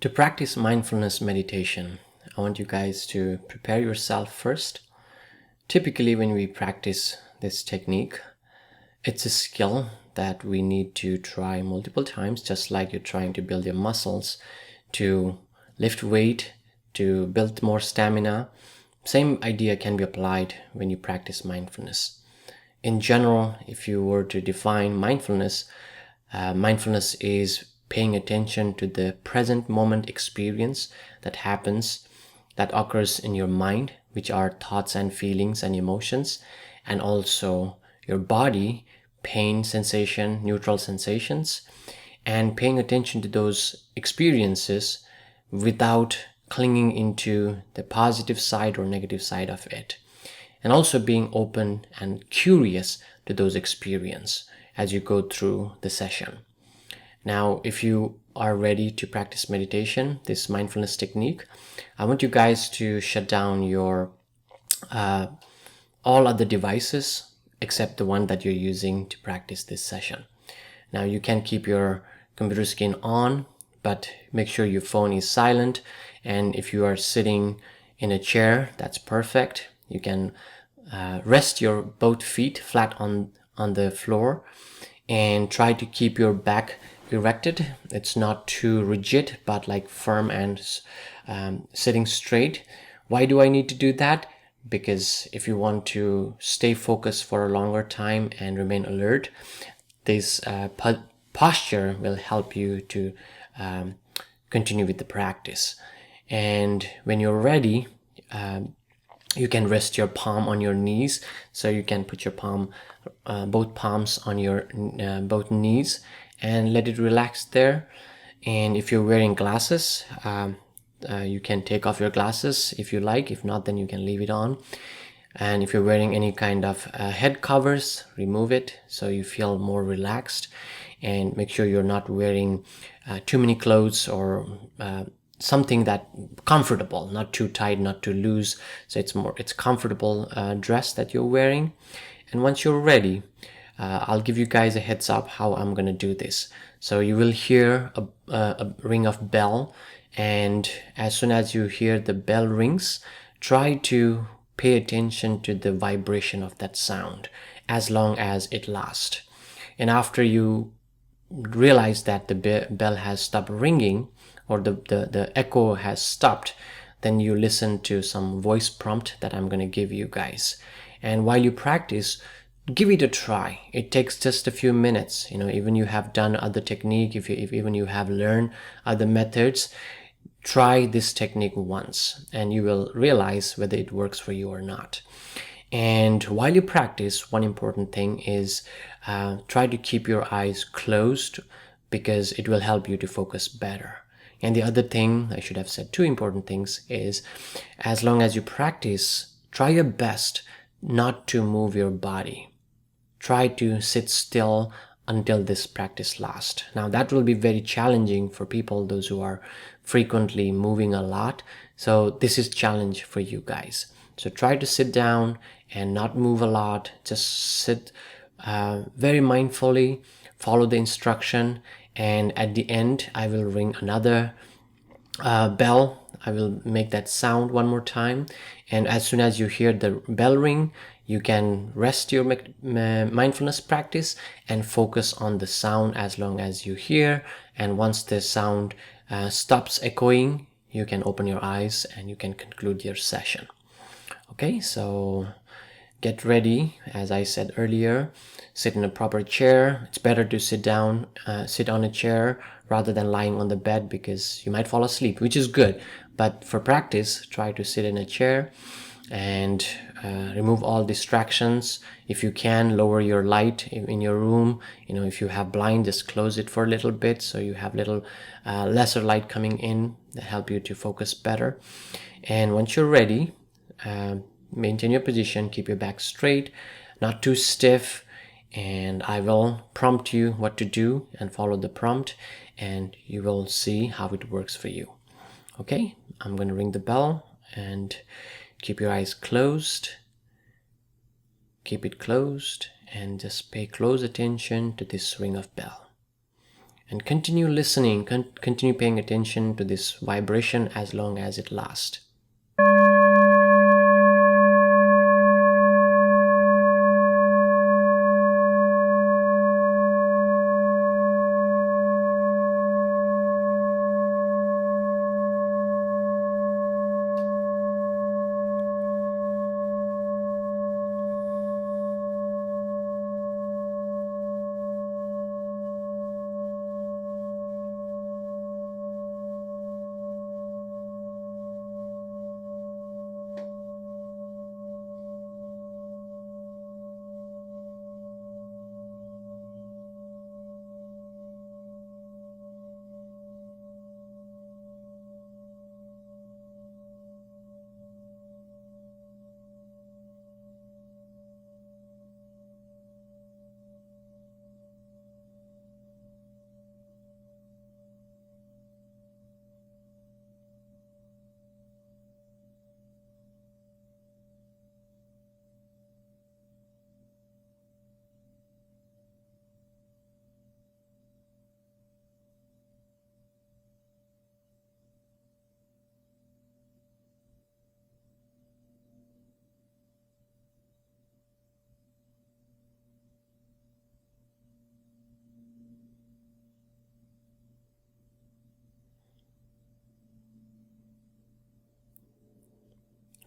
To practice mindfulness meditation, I want you guys to prepare yourself first. Typically, when we practice this technique, it's a skill that we need to try multiple times, just like you're trying to build your muscles, to lift weight, to build more stamina. Same idea can be applied when you practice mindfulness. In general, if you were to define mindfulness, mindfulness is paying attention to the present moment experience that happens, that occurs in your mind, which are thoughts and feelings and emotions, and also your body, pain sensation, neutral sensations, and paying attention to those experiences without clinging into the positive side or negative side of it, and also being open and curious to those experiences as you go through the session. Now, if you are ready to practice meditation, this mindfulness technique, I want you guys to shut down your all other devices except the one that you're using to practice this session. Now, you can keep your computer screen on, but make sure your phone is silent. And if you are sitting in a chair, that's perfect. You can rest your both feet flat on the floor and try to keep your back erected. It's not too rigid, but like firm and sitting straight. Why do I need to do that? Because if you want to stay focused for a longer time and remain alert, this posture will help you to continue with the practice. And when you're ready, you can rest your palm on your knees, so you can put your both palms on your both knees and let it relax there. And if you're wearing glasses, you can take off your glasses if you like. If not, then you can leave it on. And if you're wearing any kind of head covers, remove it so you feel more relaxed. And make sure you're not wearing too many clothes or something that comfortable, not too tight, not too loose. So it's comfortable dress that you're wearing. And once you're ready, I'll give you guys a heads up how I'm gonna do this. So you will hear a ring of bell, and as soon as you hear the bell rings, try to pay attention to the vibration of that sound as long as it lasts. And after you realize that the bell has stopped ringing, or the echo has stopped, then you listen to some voice prompt that I'm going to give you guys. And while you practice, give it a try. It takes just a few minutes. Even you have done other technique, if even you have learned other methods, try this technique once and you will realize whether it works for you or not. And while you practice, one important thing is try to keep your eyes closed, because it will help you to focus better. And the other thing, I should have said two important things, is as long as you practice, try your best not to move your body. Try to sit still until this practice lasts. Now that will be very challenging for people, those who are frequently moving a lot. So this is challenge for you guys. So try to sit down and not move a lot. Just sit very mindfully, follow the instruction, and at the end I will ring another bell. I will make that sound one more time, and as soon as you hear the bell ring, you can rest your mindfulness practice and focus on the sound as long as you hear. And once the sound stops echoing, you can open your eyes and you can conclude your session. Okay, so get ready. As I said earlier, sit in a proper chair. It's better to sit down, sit on a chair rather than lying on the bed, because you might fall asleep, which is good. But for practice, try to sit in a chair and remove all distractions. If you can, lower your light in your room. If you have blind, just close it for a little bit so you have little lesser light coming in that help you to focus better. And once you're ready, maintain your position, keep your back straight, not too stiff, and I will prompt you what to do and follow the prompt, and you will see how it works for you. Okay, I'm going to ring the bell, and keep your eyes closed. Keep it closed and just pay close attention to this ring of bell. And continue listening, continue paying attention to this vibration as long as it lasts.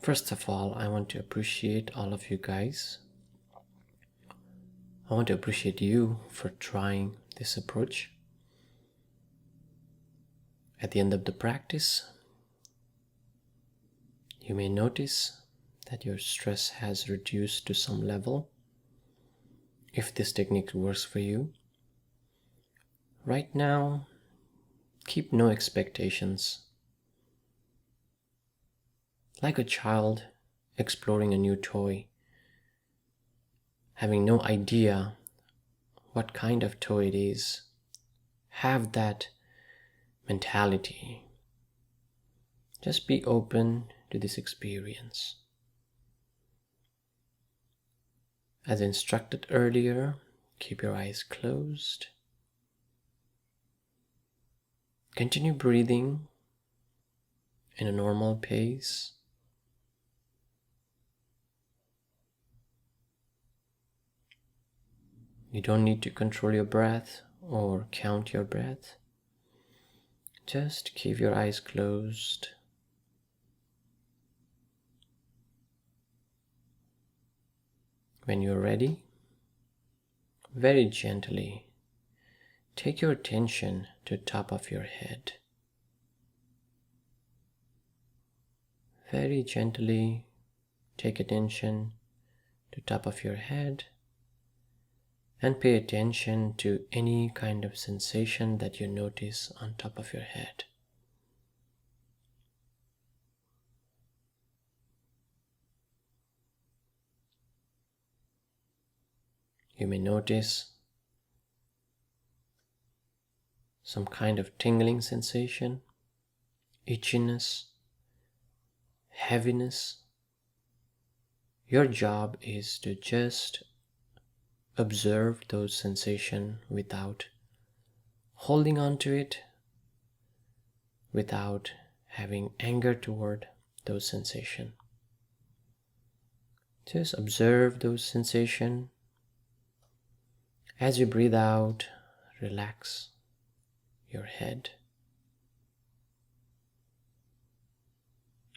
First of all, I want to appreciate all of you guys. I want to appreciate you for trying this approach. At the end of the practice, you may notice that your stress has reduced to some level. If this technique works for you, right now, keep no expectations. Like a child exploring a new toy, having no idea what kind of toy it is, have that mentality. Just be open to this experience. As instructed earlier, keep your eyes closed. Continue breathing in a normal pace. You don't need to control your breath or count your breath. Just keep your eyes closed. When you're ready, very gently take your attention to the top of your head. Very gently take attention to the top of your head and pay attention to any kind of sensation that you notice on top of your head. You may notice some kind of tingling sensation, itchiness, heaviness. Your job is to just observe those sensations without holding on to it, without having anger toward those sensations. Just observe those sensations. As you breathe out, relax your head.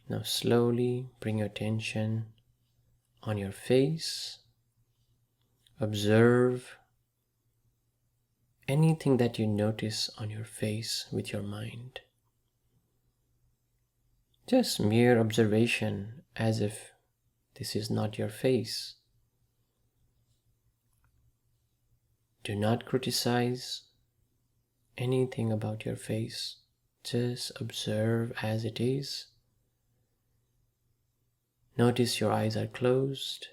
Now slowly bring your attention on your face. Observe anything that you notice on your face with your mind. Just mere observation, as if this is not your face. Do not criticize anything about your face. Just observe as it is. Notice your eyes are closed.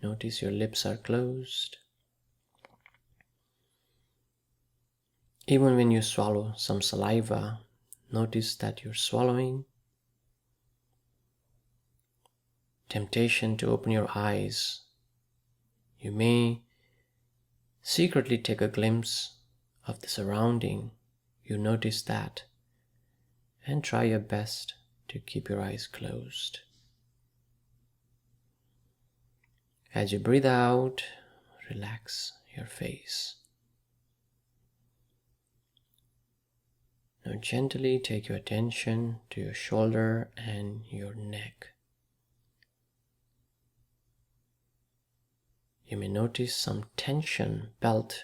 Notice your lips are closed. Even when you swallow some saliva, notice that you're swallowing. Temptation to open your eyes. You may Secretly take a glimpse of the surrounding. You notice that, and try your best to keep your eyes closed. As you breathe out, relax your face. Now gently take your attention to your shoulder and your neck. You may notice some tension built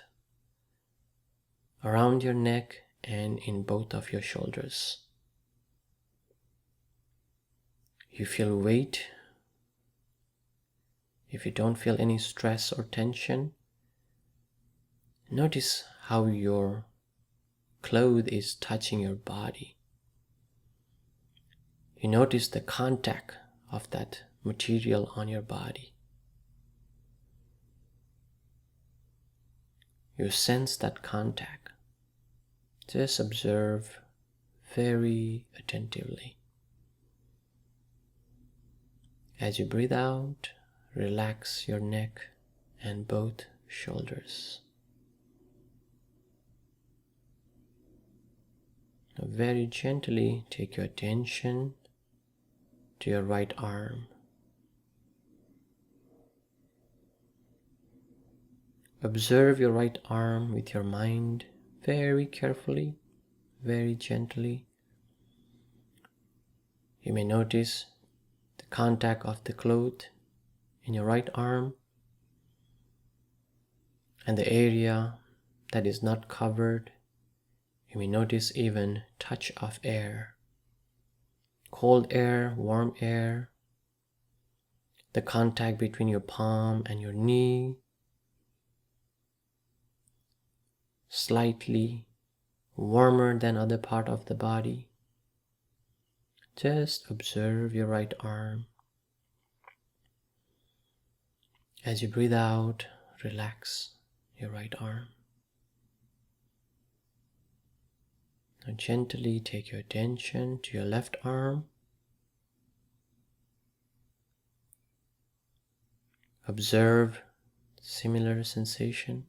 around your neck and in both of your shoulders. You feel weight. If you don't feel any stress or tension, notice how your cloth is touching your body. You notice the contact of that material on your body. You sense that contact. Just observe very attentively. As you breathe out, relax your neck and both shoulders. Now very gently take your attention to your right arm. Observe your right arm with your mind very carefully, very gently. You may notice the contact of the cloth in your right arm and the area that is not covered. You may notice even touch of air, cold air, warm air, the contact between your palm and your knee, slightly warmer than other part of the body. Just observe your right arm. As you breathe out, relax your right arm. Now gently take your attention to your left arm. Observe similar sensation,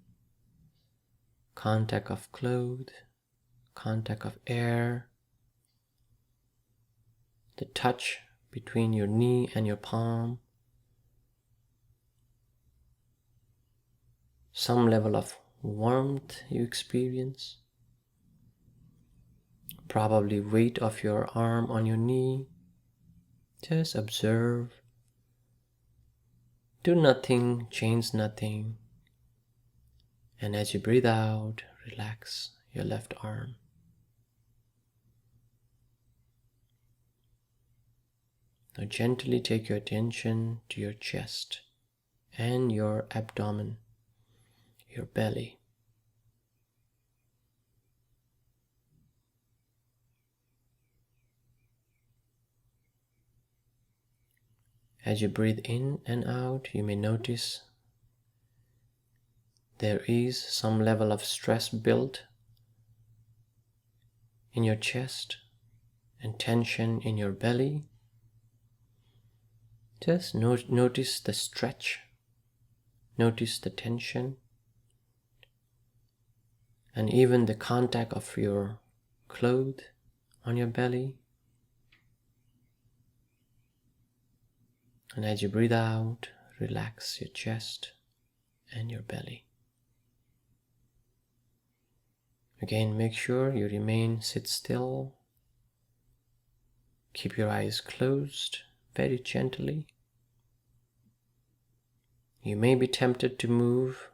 contact of cloth, contact of air, the touch between your knee and your palm, some level of warmth you experience, probably weight of your arm on your knee. Just observe. Do nothing, change nothing. And as you breathe out, relax your left arm. Now gently take your attention to your chest and your abdomen, your belly. As you breathe in and out, you may notice there is some level of stress built in your chest and tension in your belly. Just notice the stretch, notice the tension, and even the contact of your cloth on your belly. And as you breathe out, relax your chest and your belly. Again, make sure you sit still. Keep your eyes closed very gently. You may be tempted to move.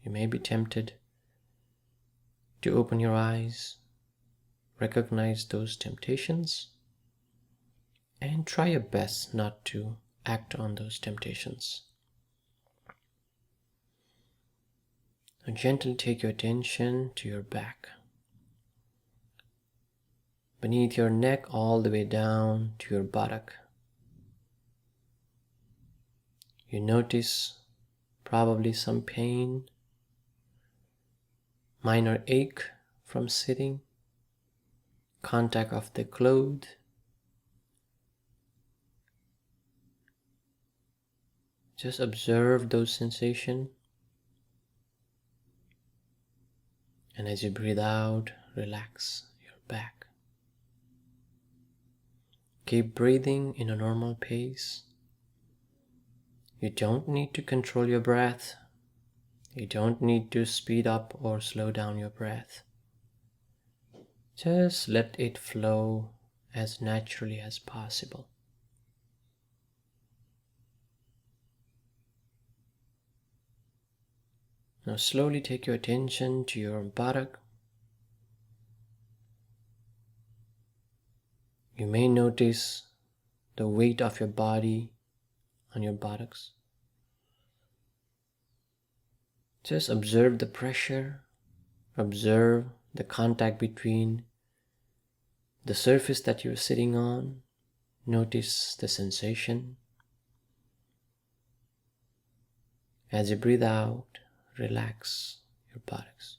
You may be tempted to open your eyes. Recognize those temptations and try your best not to act on those temptations. Now gently take your attention to your back. Beneath your neck all the way down to your buttock. You notice probably some pain, minor ache from sitting, contact of the cloth. Just observe those sensations. And as you breathe out, relax your back. Keep breathing in a normal pace. You don't need to control your breath. You don't need to speed up or slow down your breath. Just let it flow as naturally as possible. Now slowly take your attention to your buttock. You may notice the weight of your body on your buttocks. Just observe the pressure, observe the contact between the surface that you're sitting on. Notice the sensation. As you breathe out, relax your buttocks.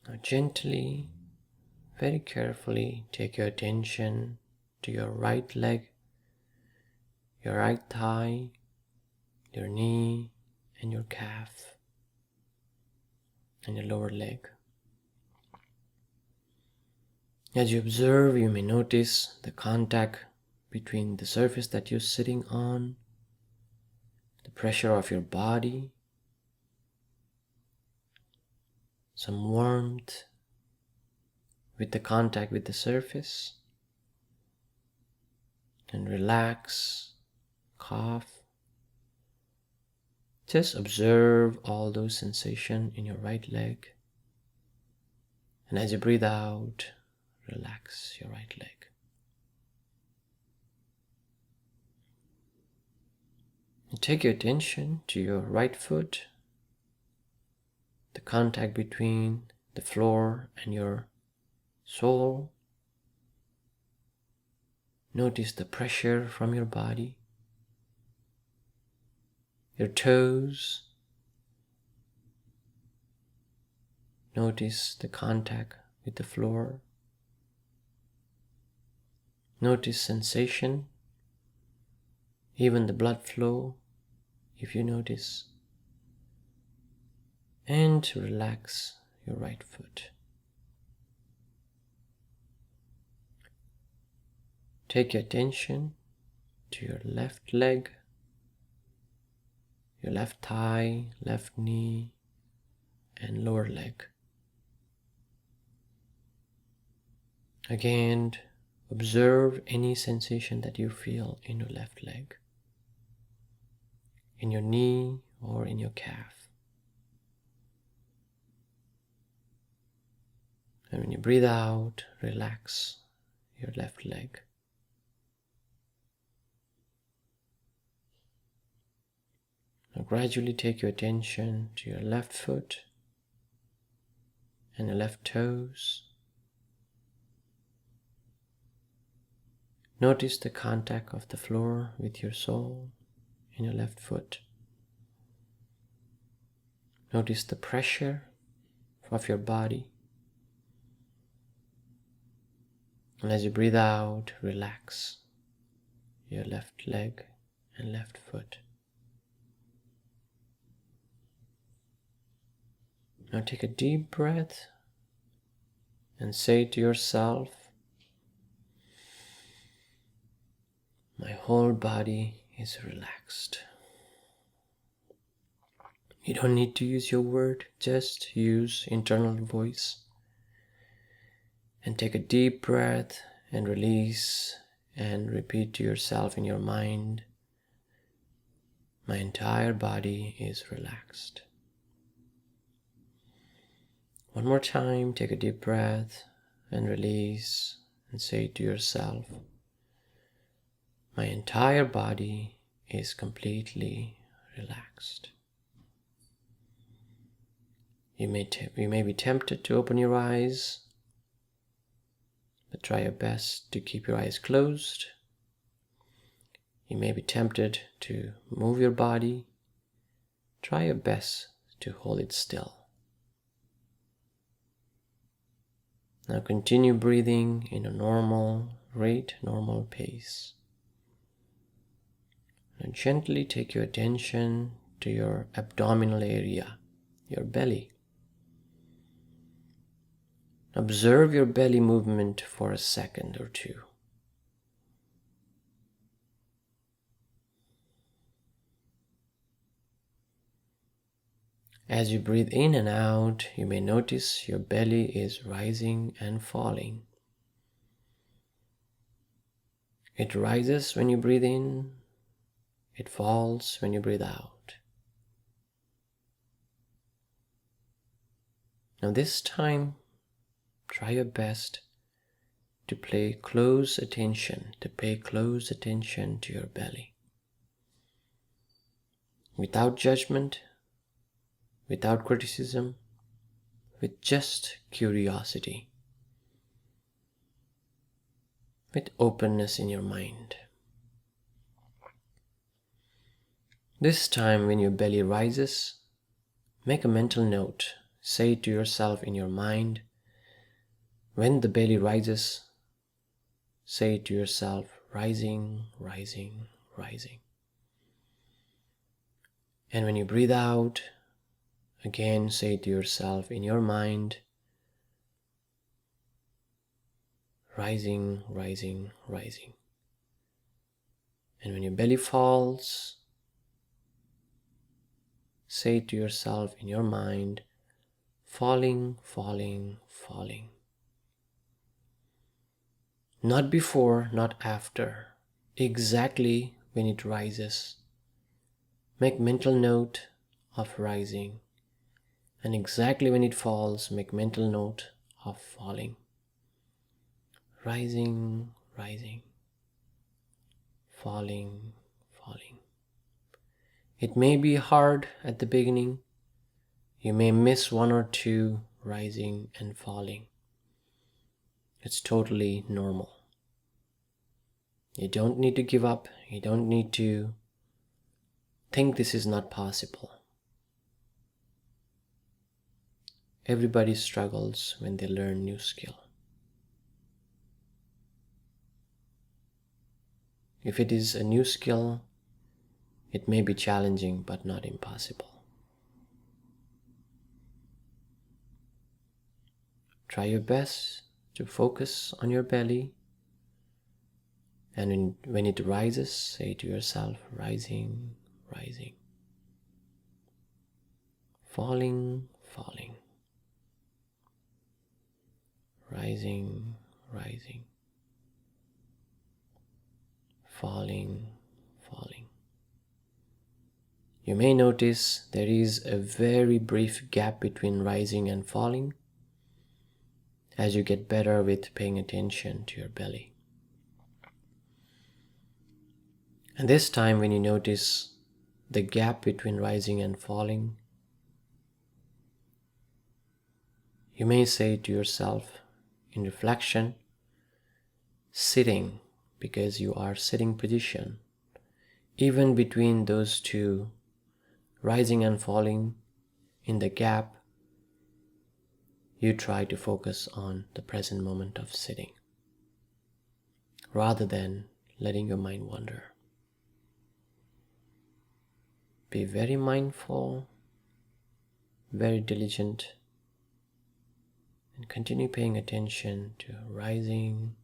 Now gently, very carefully take your attention to your right leg, your right thigh, your knee, and your calf, and your lower leg. As you observe, you may notice the contact between the surface that you're sitting on, the pressure of your body, some warmth with the contact with the surface, and relax, cough. Just observe all those sensations in your right leg. And as you breathe out, relax your right leg. And take your attention to your right foot, the contact between the floor and your sole. Notice the pressure from your body, your toes. Notice the contact with the floor. Notice sensation, even the blood flow, if you notice. And relax your right foot. Take your attention to your left leg, your left thigh, left knee, and lower leg. Again, observe any sensation that you feel in your left leg, in your knee, or in your calf. And when you breathe out, relax your left leg. Now gradually take your attention to your left foot and your left toes. Notice the contact of the floor with your sole in your left foot. Notice the pressure of your body. And as you breathe out, relax your left leg and left foot. Now take a deep breath and say to yourself, my whole body is relaxed. You don't need to use your word, just use internal voice. And take a deep breath and release and repeat to yourself in your mind, my entire body is relaxed. One more time, take a deep breath and release and say to yourself, my entire body is completely relaxed. You may be tempted to open your eyes, but try your best to keep your eyes closed. You may be tempted to move your body. Try your best to hold it still. Now continue breathing in a normal rate, normal pace. And gently take your attention to your abdominal area, your belly. Observe your belly movement for a second or two. As you breathe in and out, you may notice your belly is rising and falling. It rises when you breathe in, it falls when you breathe out. Now this time, try your best to pay close attention to your belly. Without judgment, without criticism, with just curiosity, with openness in your mind. This time when your belly rises, make a mental note. Say to yourself in your mind, when the belly rises, say to yourself, rising, rising, rising. And when you breathe out, again say to yourself in your mind, rising, rising, rising. And when your belly falls, say to yourself in your mind, falling, falling, falling. Not before, not after, exactly when it rises. Make mental note of rising, and exactly when it falls, make mental note of falling. Rising, rising, falling, falling. It may be hard at the beginning. You may miss one or two rising and falling. It's totally normal. You don't need to give up. You don't need to think this is not possible. Everybody struggles when they learn new skill. If it is a new skill, it may be challenging but not impossible. Try your best to focus on your belly, and when it rises, say to yourself, rising, rising, falling, falling, rising, rising, falling, falling. You may notice there is a very brief gap between rising and falling as you get better with paying attention to your belly. And this time when you notice the gap between rising and falling, you may say to yourself in reflection, sitting, because you are sitting position. Even between those two, rising and falling, in the gap, you try to focus on the present moment of sitting, rather than letting your mind wander. Be very mindful, very diligent, and continue paying attention to rising,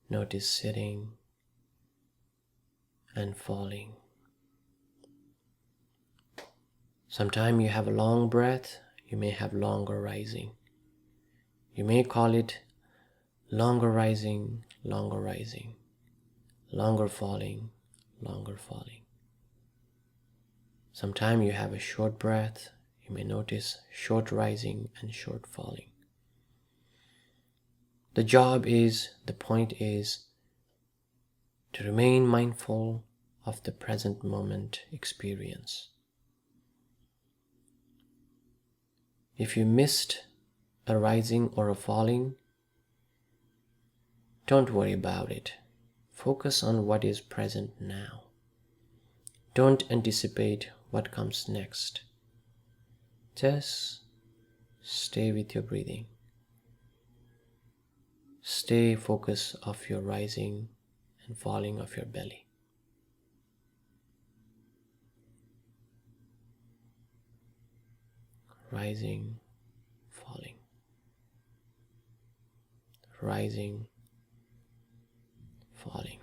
notice sitting, and falling. Sometime you have a long breath, you may have longer rising. You may call it longer rising, longer rising, longer falling, longer falling. Sometime you have a short breath, you may notice short rising and short falling. The point is to remain mindful of the present moment experience. If you missed a rising or a falling, don't worry about it. Focus on what is present now. Don't anticipate what comes next. Just stay with your breathing. Stay focused of your rising and falling of your belly. rising, falling, rising, falling,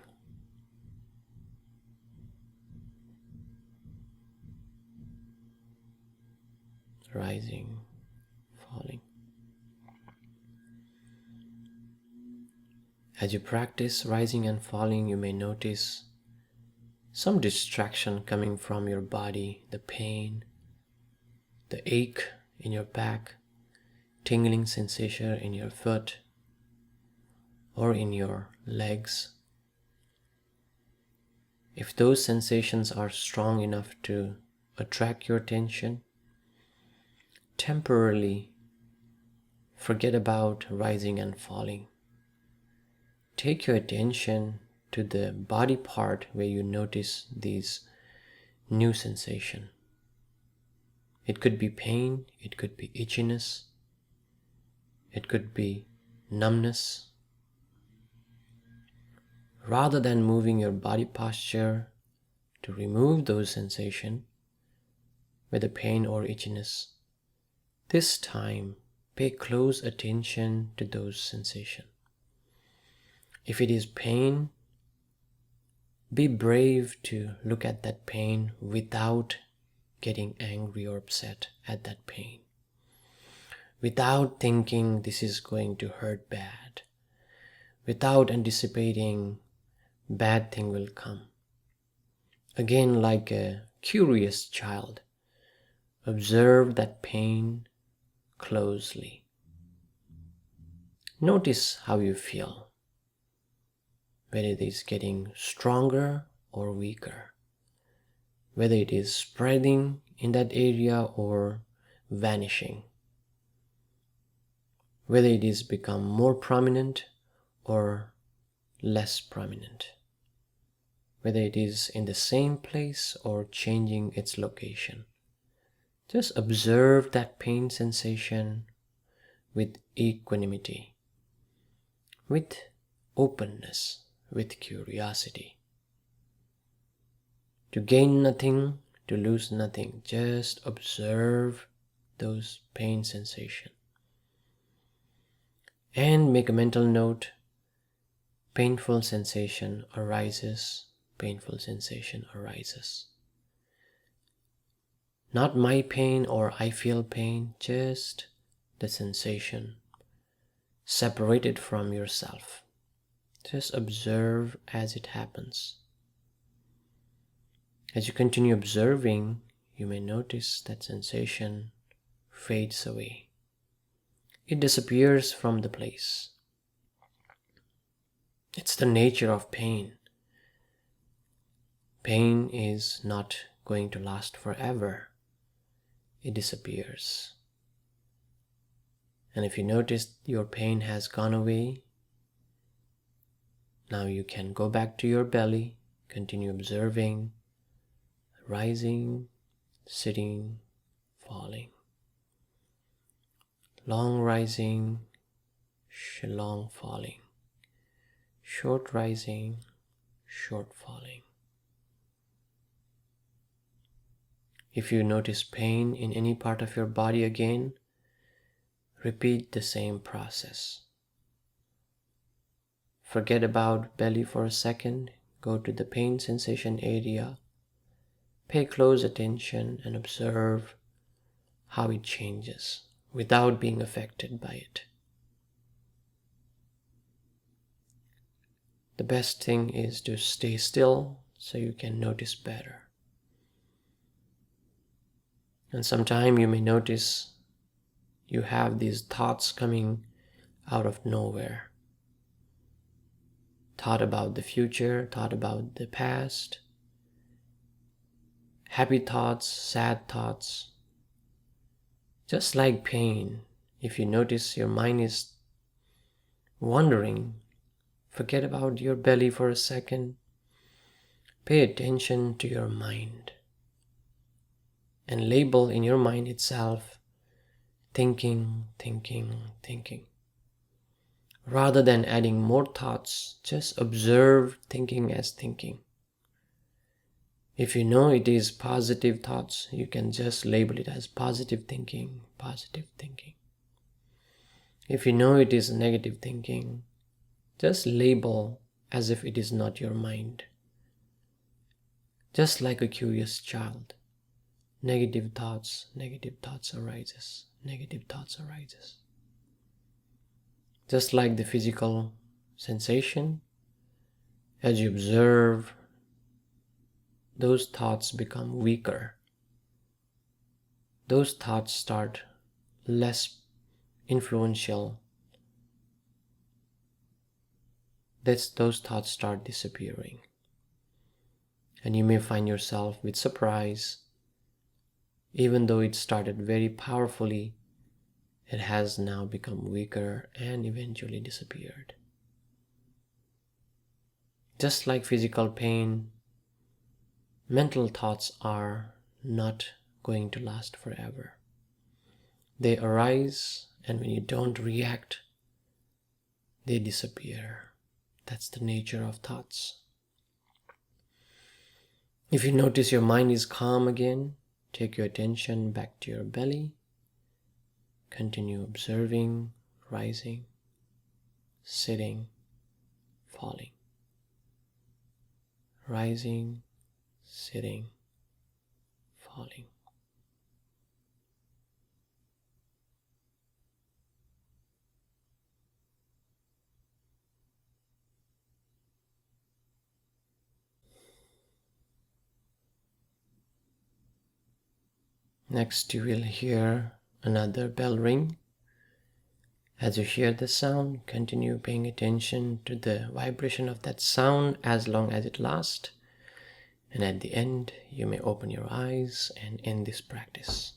rising, falling. As you practice rising and falling, you may notice some distraction coming from your body, the pain, the ache in your back, tingling sensation in your foot or in your legs. If those sensations are strong enough to attract your attention, temporarily forget about rising and falling. Take your attention to the body part where you notice these new sensation. It could be pain, it could be itchiness, it could be numbness. Rather than moving your body posture to remove those sensations, whether pain or itchiness, this time pay close attention to those sensations. If it is pain, be brave to look at that pain without getting angry or upset at that pain, without thinking this is going to hurt bad, without anticipating bad thing will come. Again, like a curious child, observe that pain closely. Notice how you feel, whether it is getting stronger or weaker, whether it is spreading in that area or vanishing, whether it is become more prominent or less prominent, whether it is in the same place or changing its location. Just observe that pain sensation with equanimity, with openness, with curiosity. To gain nothing, to lose nothing, just observe those pain sensations. And make a mental note, painful sensation arises, painful sensation arises. Not my pain or I feel pain, just the sensation separated from yourself. Just observe as it happens. As you continue observing, you may notice that sensation fades away. It disappears from the place. It's the nature of pain. Pain is not going to last forever. It disappears. And if you notice your pain has gone away, now you can go back to your belly, continue observing, rising, sitting, falling. Long rising, long falling. Short rising, short falling. If you notice pain in any part of your body again, repeat the same process. Forget about belly for a second, go to the pain sensation area, pay close attention and observe how it changes without being affected by it. The best thing is to stay still so you can notice better. And sometime you may notice you have these thoughts coming out of nowhere. Thought about the future, thought about the past, happy thoughts, sad thoughts. Just like pain, if you notice your mind is wandering, forget about your belly for a second. Pay attention to your mind and label in your mind itself thinking, thinking, thinking. Rather than adding more thoughts, just observe thinking as thinking. If you know it is positive thoughts, you can just label it as positive thinking, positive thinking. If you know it is negative thinking, just label as if it is not your mind. Just like a curious child. Negative thoughts arises. Negative thoughts arises. Just like the physical sensation, as you observe, those thoughts become weaker. Those thoughts start less influential. Those thoughts start disappearing. And you may find yourself with surprise, even though it started very powerfully, it has now become weaker and eventually disappeared. Just like physical pain, mental thoughts are not going to last forever. They arise, and when you don't react, they disappear. That's the nature of thoughts. If you notice your mind is calm again, take your attention back to your belly. Continue observing, rising, sitting, falling. Rising, sitting, falling. Next, you will hear another bell ring. As you hear the sound, continue paying attention to the vibration of that sound as long as it lasts. And at the end, you may open your eyes and end this practice.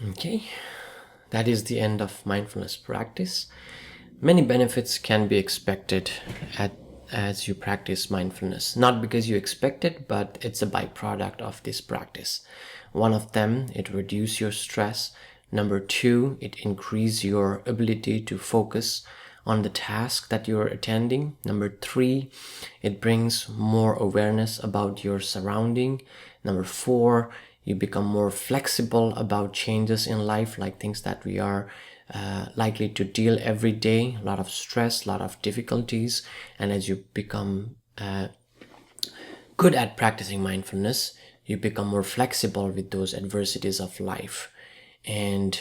Okay, that is the end of mindfulness practice. Many benefits can be expected as you practice mindfulness. Not because you expect it, but it's a byproduct of this practice. One of them, it reduces your stress. Number two, it increases your ability to focus on the task that you're attending. Number three, it brings more awareness about your surrounding. Number four, you become more flexible about changes in life, like things that we are likely to deal every day, a lot of stress, a lot of difficulties. And as you become good at practicing mindfulness, you become more flexible with those adversities of life. And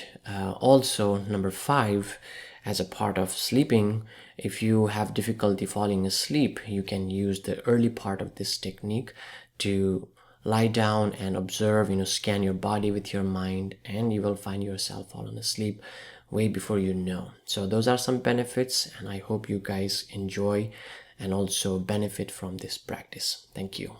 also, number five, as a part of sleeping, if you have difficulty falling asleep, you can use the early part of this technique to lie down and observe, scan your body with your mind, and you will find yourself falling asleep way before you know. So those are some benefits, and I hope you guys enjoy and also benefit from this practice. Thank you.